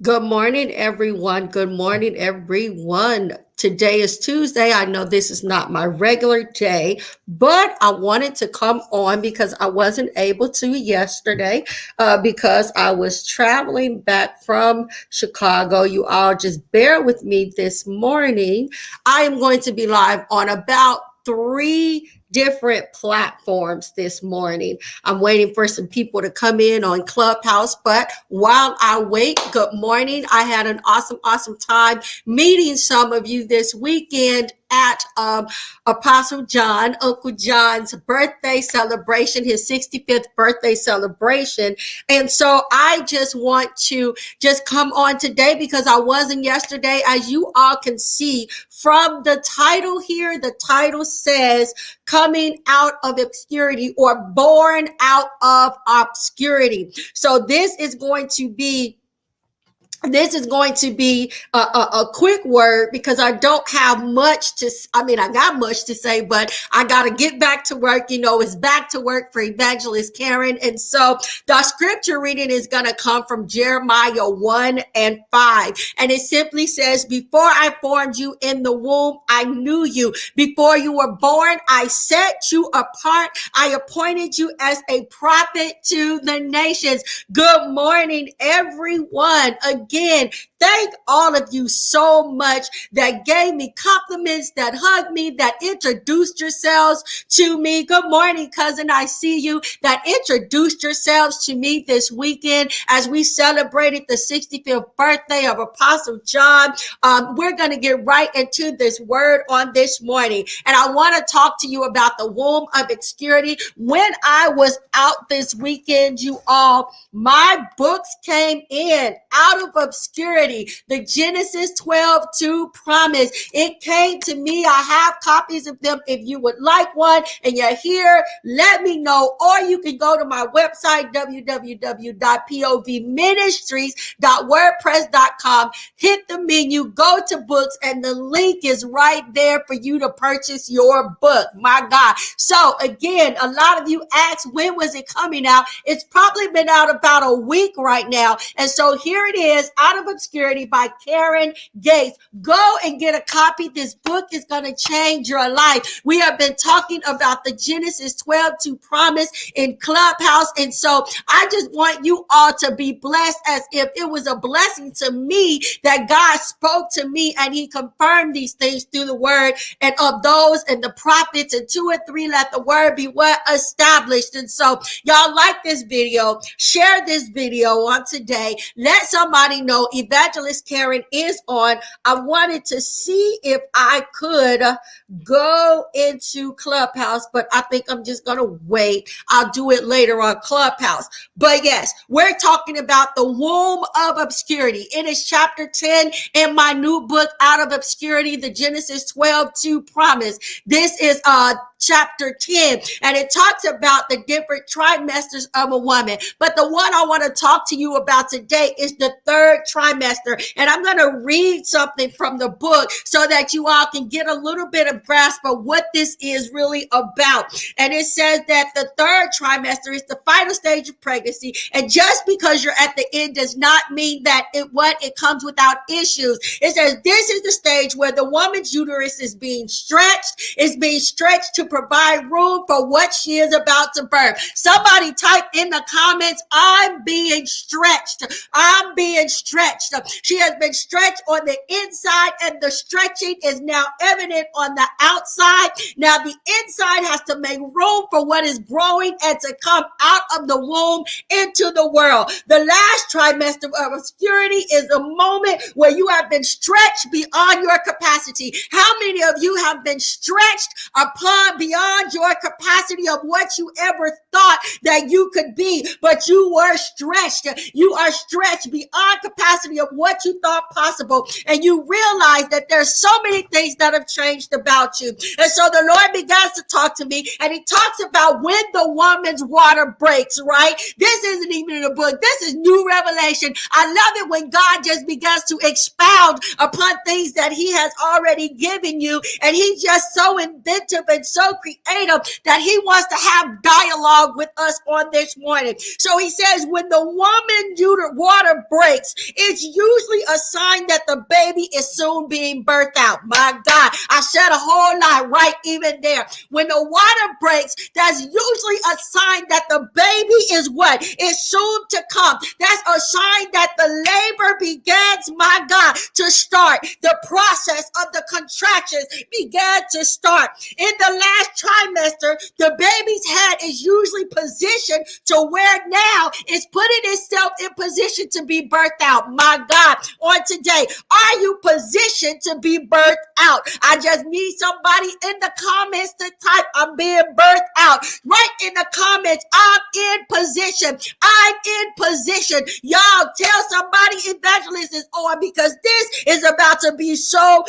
Good morning, everyone. Good morning, everyone. Today is Tuesday. I know this is not my regular day, but I wanted to come on because I wasn't able to yesterday because I was traveling back from Chicago. You all just bear with me this morning. I am going to be live on about three different platforms this morning. I'm waiting for some people to come in on Clubhouse, but while I wait, good morning. I had an awesome time meeting some of you this weekend at Apostle John, Uncle John's birthday celebration, his 65th birthday celebration. And so I just want to just come on today because I wasn't yesterday. As you all can see from the title here, the title says coming out of obscurity or born out of obscurity. So this is going to be a quick word because I don't have much to, I got much to say, but I got to get back to work. It's back to work for Evangelist Karen. And so the scripture reading is going to come from Jeremiah 1:5. And it simply says, before I formed you in the womb, I knew you. Before you were born, I set you apart. I appointed you as a prophet to the nations. Good morning, everyone. Again, thank all of you so much that gave me compliments, that hugged me, that introduced yourselves to me. Good morning, cousin. I see you that introduced yourselves to me this weekend as we celebrated the 65th birthday of Apostle John. We're going to get right into this word on this morning. And I want to talk to you about the womb of obscurity. When I was out this weekend, you all, my books came in out of obscurity. The Genesis 12:2 promise. It came to me. I have copies of them. If you would like one and you're here, let me know. Or you can go to my website, www.povministries.wordpress.com. Hit the menu, go to books, and the link is right there for you to purchase your book. My God. So again, a lot of you asked, when was it coming out? It's probably been out about a week right now. And so here it is, Out of Obscurity by Karen Gates. Go and get a copy. This book is going to change your life. We have been talking about the Genesis 12:2 promise in Clubhouse. And so I just want you all to be blessed as if it was a blessing to me that God spoke to me and he confirmed these things through the word and of those and the prophets, and 2 and 3 let the word be what established. And so y'all like this video, share this video on today. Let somebody know Evangelist Karen is on. I wanted to see if I could go into Clubhouse, but I think I'm just going to wait. I'll do it later on Clubhouse. But yes, we're talking about the womb of obscurity. It is chapter 10 in my new book, Out of Obscurity, the Genesis 12:2 promise. This is chapter 10, and it talks about the different trimesters of a woman. But the one I want to talk to you about today is the third trimester. And I'm going to read something from the book so that you all can get a little bit of grasp of what this is really about. And it says that the third trimester is the final stage of pregnancy. And just because you're at the end does not mean that it comes without issues. It says this is the stage where the woman's uterus is being stretched to provide room for what she is about to birth. Somebody type in the comments, I'm being stretched. I'm being stretched. She has been stretched on the inside, and the stretching is now evident on the outside. Now the inside has to make room for what is growing and to come out of the womb into the world. The last trimester of obscurity is a moment where you have been stretched beyond your capacity. How many of you have been stretched beyond your capacity of what you ever thought that you could be, but you were stretched. You are stretched beyond capacity of what you thought possible, and you realize that there's so many things that have changed about you. And so the Lord begins to talk to me, and he talks about when the woman's water breaks, right? This isn't even in a book. This is new revelation. I love it when God just begins to expound upon things that he has already given you, and he's just so inventive and so so creative that he wants to have dialogue with us on this morning. So he says, when the woman water breaks, it's usually a sign that the baby is soon being birthed out. My God, I said a whole lot right even there. When the water breaks, that's usually a sign that the baby is what? Is soon to come. That's a sign that the labor begins, my God, to start. The process of the contractions began to start. In the last trimester, the baby's head is usually positioned to where now it's putting itself in position to be birthed out. My God, on today, are you positioned to be birthed out? I just need somebody in the comments to type, I'm being birthed out. Right in the comments, I'm in position. I'm in position. Y'all tell somebody evangelist is on, because this is about to be so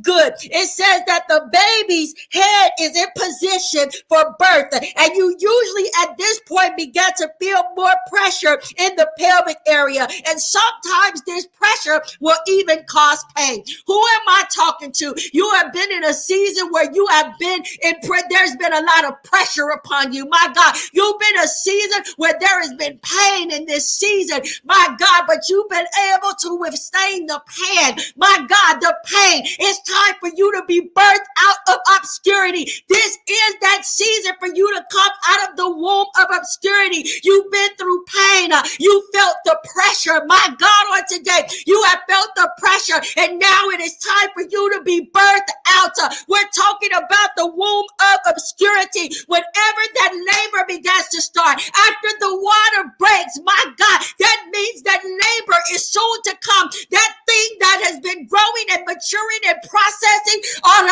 good. It says that the baby's head is in position for birth, and you usually at this point begin to feel more pressure in the pelvic area, and sometimes this pressure will even cause pain. Who am I talking to? You have been in a season where you have been in there's been a lot of pressure upon you. My God, you've been a season where there has been pain in this season. My God, but you've been able to withstand the pain. My God, the pain. It's time for you to be birthed out of obscurity. This is that season for you to come out of the womb of obscurity. You've been through pain. You felt the pressure. My God, on today, you have felt the pressure, and now it is time for you to be birthed out. We're talking about the womb of obscurity. Whenever that labor begins to start, after the water breaks, my God, that means that labor is soon to come. That thing that has been growing and maturing and processing on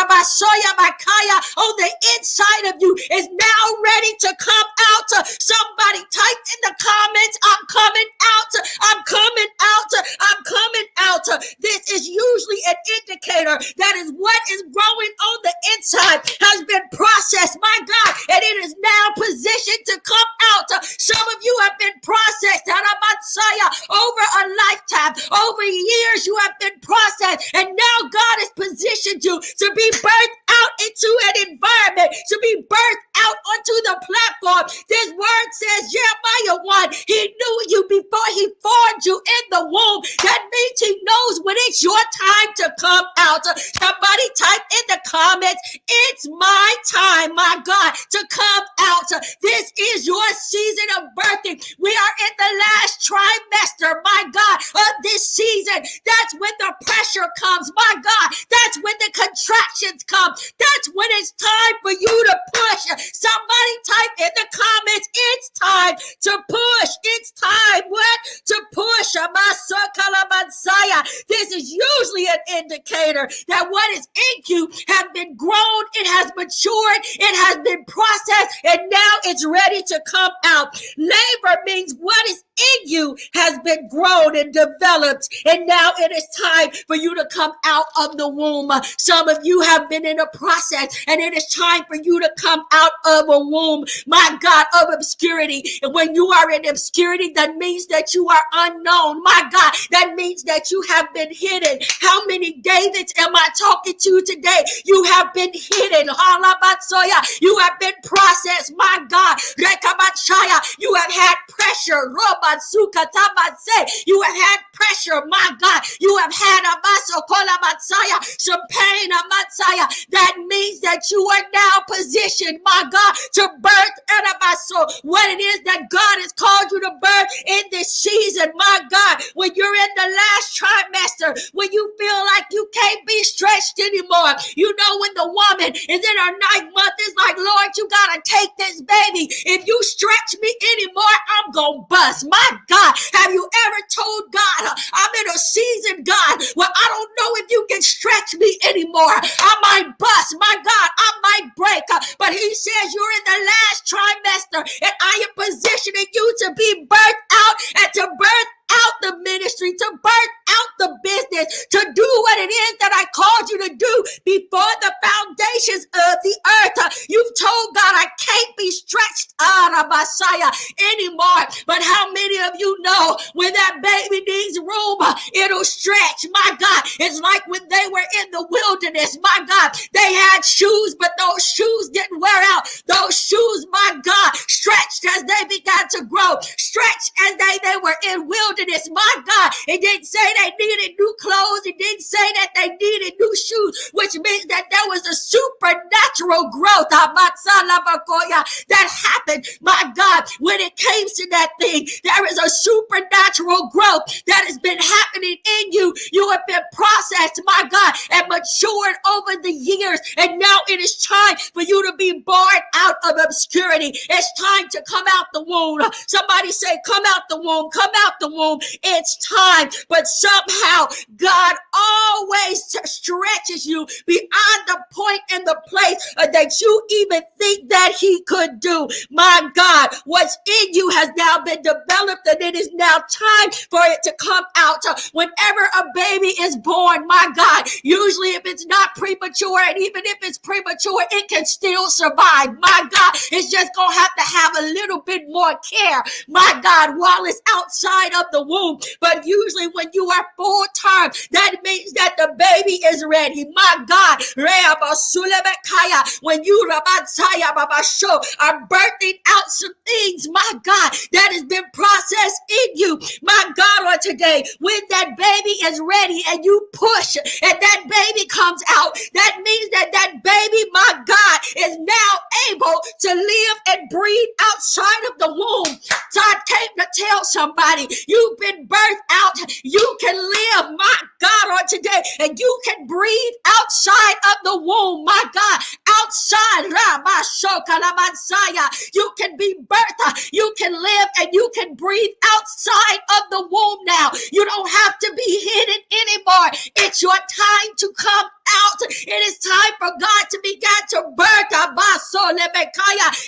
the inside of you is now ready to come out. Somebody type in the comments, I'm coming out. I'm coming out. I'm coming out. This is usually an indicator that is what is growing on the inside has been processed, my God, and it is now positioned to come out. Some of you have been processed over a lifetime, over years you have been processed, and now God has positioned you to be birthed out into an environment, to be birthed out onto the platform. This word says, Jeremiah 1, he knew you before he formed you in the womb. That means he knows when it's your time to come out. Somebody type in the comments, it's my time, my God, to come out. This is your season of birthing. We are in the last trimester, my God, of this season. That's when the pressure comes, my God. That's when the contractions come. That's when it's time for you to push. Somebody type in the comments, it's time to push. It's time, what? To push. This is usually an indicator that what is in you has been grown, it has matured, it has been processed, and now it's ready to come out. Labor means what is in you has been grown and developed, and now it is time for you to come out of the womb. Some of you have been in a process, and it is time for you to come out of a womb, my God, of obscurity. And when you are in obscurity, that means that you are unknown, my God. That means that you have been hidden. How many Davids am I talking to today? You have been hidden. You have been processed, my God. You have had pressure. You have had pressure, my God. You have had some pain. That means that you are now positioned, my God, to birth what it is that God has called you to birth in this season, my God. When you're in the last trimester, when you feel like you can't be stretched anymore, you know, when the woman is in her 9th month, it's like, Lord, you gotta take this baby. If you stretch me anymore, I'm gonna bust. My God, have you ever told God, I'm in a season, God, where I don't know if you can stretch me anymore. I might bust, my God, I might break. But he says you're in the last trimester, and I am positioning you to be birthed out and to birth out the ministry, to birth out the business, to do what it is that I called you to do before the foundations of the earth. You've told God, I can't be stretched anymore. But how many of you know when that baby needs room, it'll stretch? My God, it's like when they were in the wilderness. My God, they had shoes, but those shoes didn't wear out. Those shoes, my God, stretched as they began to grow, stretched as they were in wilderness. My God, it didn't say they needed new clothes. It didn't say that they needed new shoes, which means that there was a supernatural growth that happened. My God, when it came to that thing, there is a supernatural growth that has been happening in you. You have been processed, my God, and matured over the years. And now it is time for you to be born out of obscurity. It's time to come out the womb. Somebody say, come out the womb, come out the womb. It's time. But somehow God always stretches you beyond the point and the place that you even think that he could do. My God, what's in you has now been developed, and it is now time for it to come out. Whenever a baby is born, my God, usually if it's not premature, and even if it's premature, it can still survive. My God, it's just gonna have a little bit more care, my God, while it's outside of the womb. But usually when you are full term, that means that the baby is ready. My God, when you are birthing out some things, my God, that has been processed in you, my God, on today, when that baby is ready and you push and that baby comes out, that means that that baby, my God, is now able to live and breathe outside of the womb. So I came to tell somebody, you've been birthed out, you can live, my God, on today, and you can breathe outside of the womb, my God, outside, you can be birthed, you can live, and you can breathe outside of the womb now. You don't have to be hidden anymore. It's your time to come out. It is time for God to begin to birth.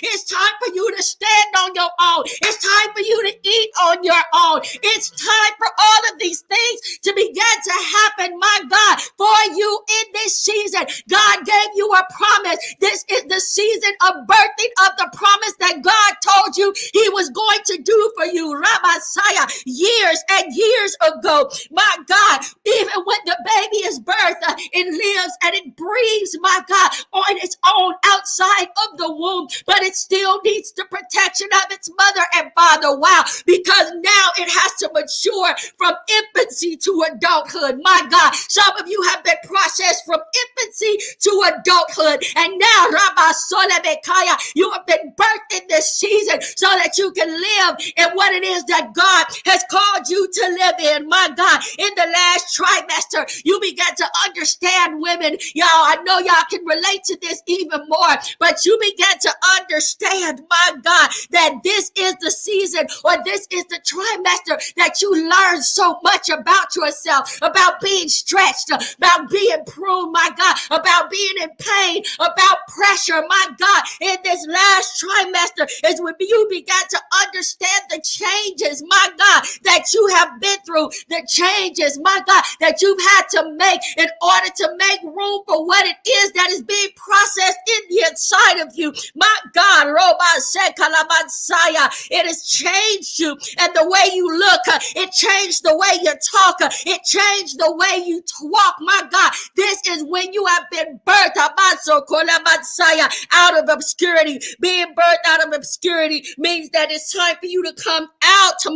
It's time for you to stand on your own. It's time for you to eat on your own. It's time for all of these things to begin to happen, my God, for you in this season. God gave you a promise. This is the season of birthing of the promise that God told you he was going to do for you, Ramasaya, years and years ago. My God, even when the baby is birthed, it lives and it breathes, my God, on its own outside of the womb, but it still needs the protection of its mother and father. Wow, because now it has to mature from infancy to adulthood. My God, some of you have been processed from infancy to adulthood, and now Rabba Solebekaya, you have been birthed in this season so that you can live in what it is that God has called you to live in. My God, in the last trimester, you began to understand, women, y'all, I know y'all can relate to this even more, but you began to understand, my God, that this is the season, or this is the trimester that you learn so much about yourself, about being stretched, about being pruned, my God, about being in pain, about pressure, my God. In this last trimester is when you began to understand the changes, my God, that you have been through, the changes, my God, that you've had to make in order to make room for what it is that is being processed in the inside of you. My God, it has changed you, and the way you look, it changed the way you talk, it changed the way you walk. My God, this is when you have been birthed out of obscurity. Being birthed out of obscurity means that it's time for you to come out to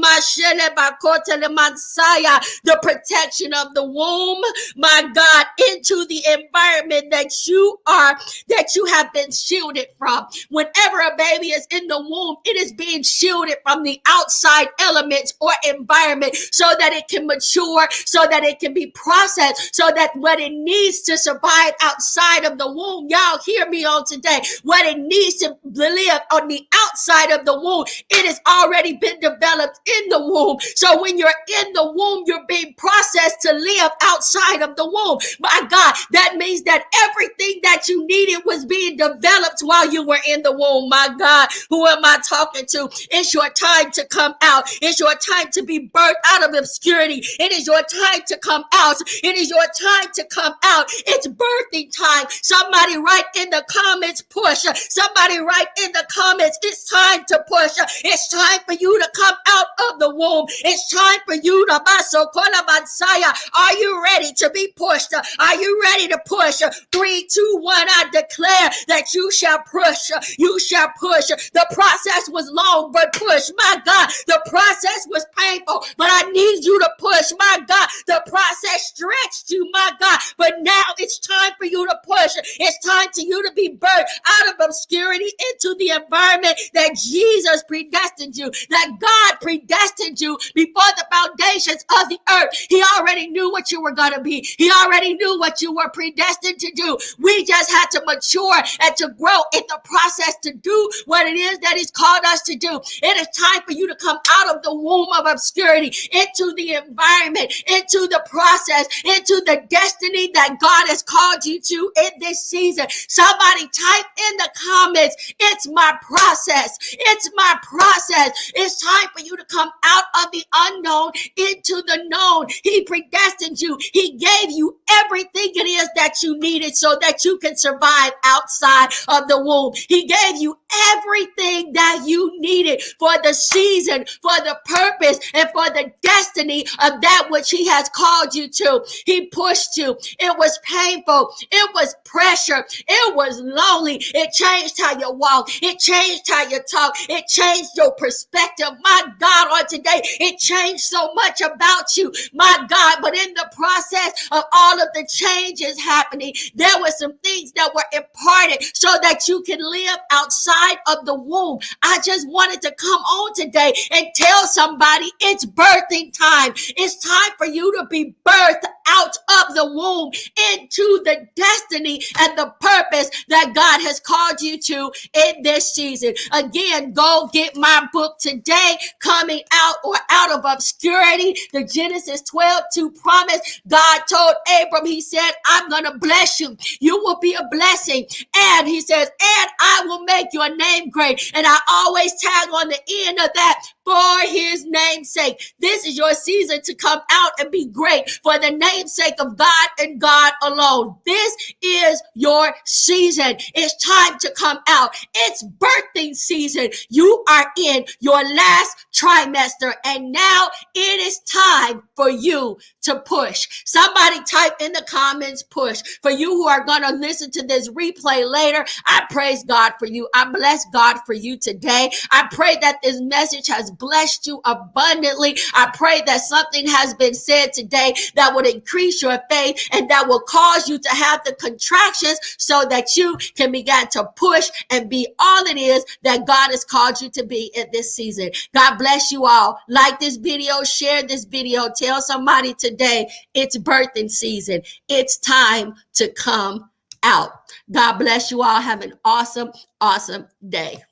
the protection of the womb, my God, into the environment that you have been shielded from. Whenever a baby is in the womb, it is being shielded from the outside elements or environment so that it can mature, so that it can be processed, so that what it needs to survive outside of the womb, y'all hear me on today, what it needs to live on the outside of the womb, it has already been developed developed in the womb. So when you're in the womb, you're being processed to live outside of the womb. My God, that means that everything that you needed was being developed while you were in the womb. My God, who am I talking to? It's your time to come out. It's your time to be birthed out of obscurity. It is your time to come out. It is your time to come out. It's birthing time. Somebody write in the comments, push. Somebody write in the comments, it's time to push. It's time for you to come out of the womb. It's time for you to baso kolabansaya. Are you ready to be pushed? Are you ready to push? 3, 2, 1. I declare that you shall push. You shall push. The process was long, but push. My God, the process was painful, but I need you to push. My God, the process stretched you, my God, but now it's time for you to push. It's time for you to be birthed out of obscurity into the environment that Jesus predestined you, that God predestined you before the foundations of the earth. He already knew what you were going to be. He already knew what you were predestined to do. We just had to mature and to grow in the process to do what it is that He's called us to do. It is time for you to come out of the womb of obscurity into the environment, into the process, into the destiny that God has called you to in this season. Somebody type in the comments, it's my process. It's my process. It's time for you to come out of the unknown into the known. He predestined you. He gave you everything it is that you needed so that you can survive outside of the womb. He gave you everything that you needed for the season, for the purpose, and for the destiny of that which He has called you to. He pushed you. It was painful. It was pressure. It was lonely. It changed how you walk. It changed how you talk. It changed your perspective. My God, on today, it changed so much about you. My God, but in the process of all of the changes happening, there were some things that were imparted so that you can live outside of the womb. I just wanted to come on today and tell somebody it's birthing time. It's time for you to be birthed out of the womb into the destiny and the purpose that God has called you to in this season. Again, go get my book today, Coming Out or Out of Obscurity, the Genesis 12:2 promise. God told Abram, He said, I'm going to bless you. You will be a blessing. And He says, and I will make your name great. And I always tag on the end of that, for His name's sake. This is your season to come out and be great for the namesake of God and God alone. This is your season. It's time to come out. It's birthing season. You are in your last trimester, and now it is time for you to push. Somebody type in the comments, push. For you who are going to listen to this replay later, I praise God for you. I bless God for you today. I pray that this message has blessed you abundantly. I pray that something has been said today that would increase your faith and that will cause you to have the contractions so that you can begin to push and be all it is that God has called you to be in this season. God bless you all. Like this video, share this video, tell somebody today it's birthing season. It's time to come out. God bless you all. Have an awesome, awesome day.